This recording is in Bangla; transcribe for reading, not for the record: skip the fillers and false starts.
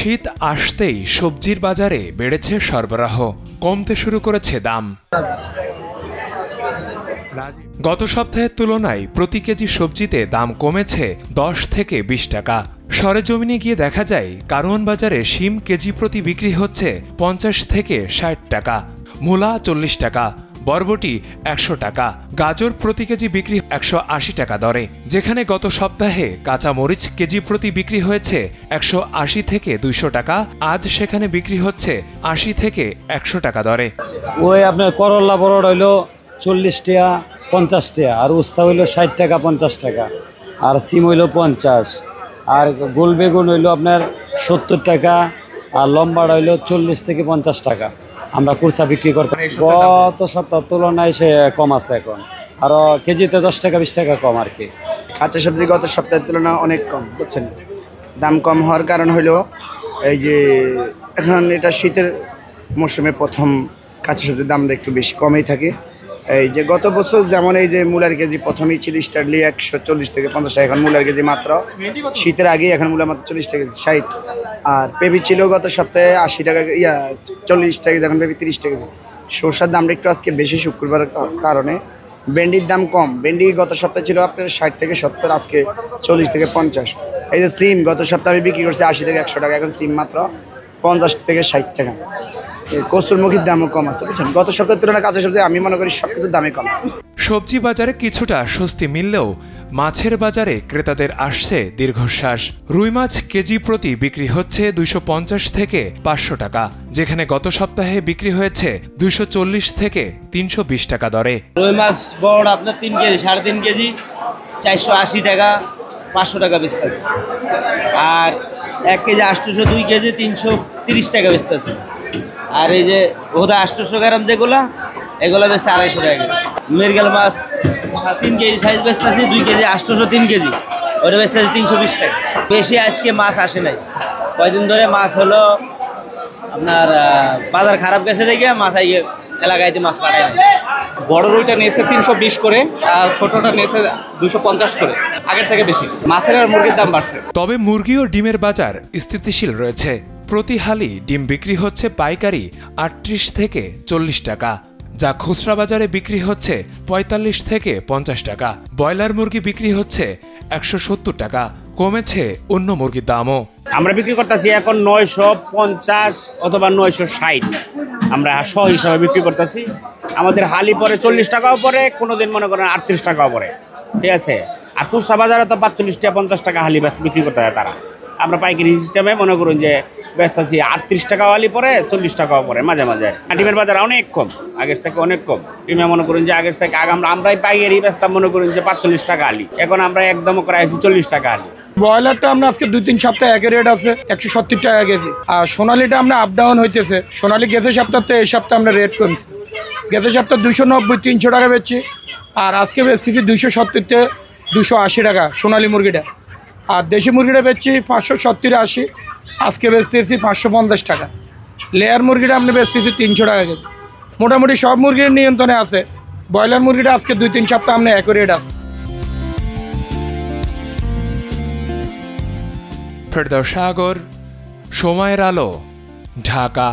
শীত আসতেই সবজির বাজারে বেড়েছে সরবরাহ, কমতে শুরু করেছে দাম। গত সপ্তাহের তুলনায় প্রতি কেজি সবজিতে দাম কমেছে 10 থেকে 20 টাকা। সরেজমিনে গিয়ে দেখা যায় কারওয়ান বাজারে শিম কেজি প্রতি বিক্রি হচ্ছে 50 থেকে 60 টাকা, মূলা 40 টাকা, বরবটি 100 টাকা, গাজর প্রতি কেজি বিক্রি 180 টাকা দরে। যেখানে গত সপ্তাহে কাঁচা মরিচ কেজি প্রতি বিক্রি হয়েছে 180 থেকে 200 টাকা, আজ সেখানে বিক্রি হচ্ছে 80 থেকে 100 টাকা দরে। ওই আপনার করলা বড় হইলো 40 টাকা 50 টাকা, আর উস্তা হইলো 60 টাকা 50 টাকা, আর সিম হইলো 50, আর গোল বেগুন হইলো আপনার 70 টাকা, আর লম্বা হইলো 40 থেকে 50 টাকা। আমরা কুরসা বিক্রি করতাম, গত সপ্তাহ তুলনায় সে কম আছে এখন, আরো কেজিতে 10 টাকা 20 টাকা কম আর কি। কাঁচা সবজি গত সপ্তাহের তুলনায় অনেক কম, বুঝছেন। দাম কম হওয়ার কারণ হলো এই যে এখন এটা শীতের মৌসুমে প্রথম কাঁচা সবজির দামটা একটু বেশি কমেই থাকে। এই যে গত বছর যেমন এই যে মূলার কেজি প্রথমেই ছিল স্টার্টলি 140 থেকে 50 টাকা, এখন মূলার কেজি মাত্র শীতের আগেই এখন মূলা মাত্র 40 টাকা 60। আর পেঁপি ছিল গত সপ্তাহে 80 টাকা 40 টাকা, এখন পেঁপি 30 টাকা। সরষার দামটা একটু আজকে বেশি শুক্রবারের কারণে। ভেন্ডির দাম কম, ভেন্ডি গত সপ্তাহে ছিল আপনার 60 থেকে 70, আজকে 40 থেকে 50। এই যে সিম গত সপ্তাহে আমি বিক্রি করছি 80 থেকে 100 টাকা, এখন সিম মাত্র 50 থেকে 60 টাকা। কসুরমুখীর দামও কম আছে, বুঝছেন। গত সপ্তাহের তুলনায় কাঁচা সবজি আমি মনে করি সবকিছুর দামই কম। সবজি বাজারে কিছুটা স্বস্তি মিললেও মাছের বাজারে ক্রেতাদের আসছে দীর্ঘশ্বাস। রুই মাছ কেজি প্রতি বিক্রি হচ্ছে 250 থেকে 500 টাকা, যেখানে গত সপ্তাহে বিক্রি হয়েছে 240 থেকে 320 টাকা দরে। রুই মাছ বড় আপনার 3 কেজি 3.5 কেজি 480 টাকা 500 টাকা বেচতেছে, আর 1 কেজি 800, 2 কেজি 330 টাকা বেচতেছে, আর এই যে ওদা 800 গ্রাম যেগুলো এগুলো বেচছে 250 টাকা। মৃগেল মাছ 3 কেজি সাইজ বেচতেছে, 2 কেজি 800, 3 কেজি ওটা বেচতেছে 320 টাকা। বেশি আজকে মাছ আসে নাই, কয়দিন ধরে মাছ হলো আপনার বাজার খারাপ গেছে দেখে মাছ আইয়ে এলাকায় মাছ পাঠায় না। বড় রুইটা নিয়েছে 320 করে, আর ছোটটা নিয়েছে 250 করে, আগের থেকে বেশি। মাছের আর মুরগির দাম বাড়ছে। তবে মুরগি ও ডিমের বাজার স্থিতিশীল রয়েছে। প্রতি হালি ডিম বিক্রি হচ্ছে পাইকারি 38 থেকে 40 টাকা, যা খুচরা বাজারে বিক্রি হচ্ছে 45 থেকে 50 টাকা। ব্রয়লার মুরগি বিক্রি হচ্ছে 170 টাকা, কমেছে অন্য মুরগির দামও। আমরা বিক্রি করতেছি এখন 950 অথবা 960, আমরা শ হিসাবে বিক্রি করতেছি। আমাদের হালি পরে 40 টাকাও পরে, কোনোদিন মনে করেন 38 টাকাও পরে, ঠিক আছে। আর খুচরা বাজারে তো 45 টাকা 50 টাকা হালি বিক্রি করতে হয় তারা। আমরা পাইকারি সিস্টেমে মনে করুন যে বেচতেছি 38 টাকা হালি পরে, 40 টাকাও পরে মাঝে মাঝে। ডিমের বাজার অনেক কম, আগের থেকে অনেক কম। ডিমে মনে করুন যে আগের থেকে আমরাই পাইকারি বেচতাম মনে করুন যে 45 টাকা হালি, এখন আমরা একদম করে 40 টাকা হালি। ব্রয়লারটা আমরা আজকে 2-3 সপ্তাহ একের রেট আছে 170 টাকা কেজি, আর সোনালিটা আমরা আপ ডাউন হইতেছে। সোনালি গেছে সপ্তাহ তো এই সপ্তাহ আমরা রেট কমছি, গেছে সপ্তাহ 290-300 টাকা বেচছি, আর আজকে বেচতেছি 270 280 টাকা সোনালি মুরগিটা। আর দেশি মুরগিটা বেচছি 570-80, আজকে বেচতেছি 550 টাকা। লেয়ার মুরগিটা আমরা বেচতেছি 300 টাকা কেজি। মোটামুটি সব মুরগির নিয়ন্ত্রণে আছে। ব্রয়লার মুরগিটা আজকে 2-3 সপ্তাহ আমরা এক রেট আছে। ফেরদৌস সাগর, সময়ের আলো, ঢাকা।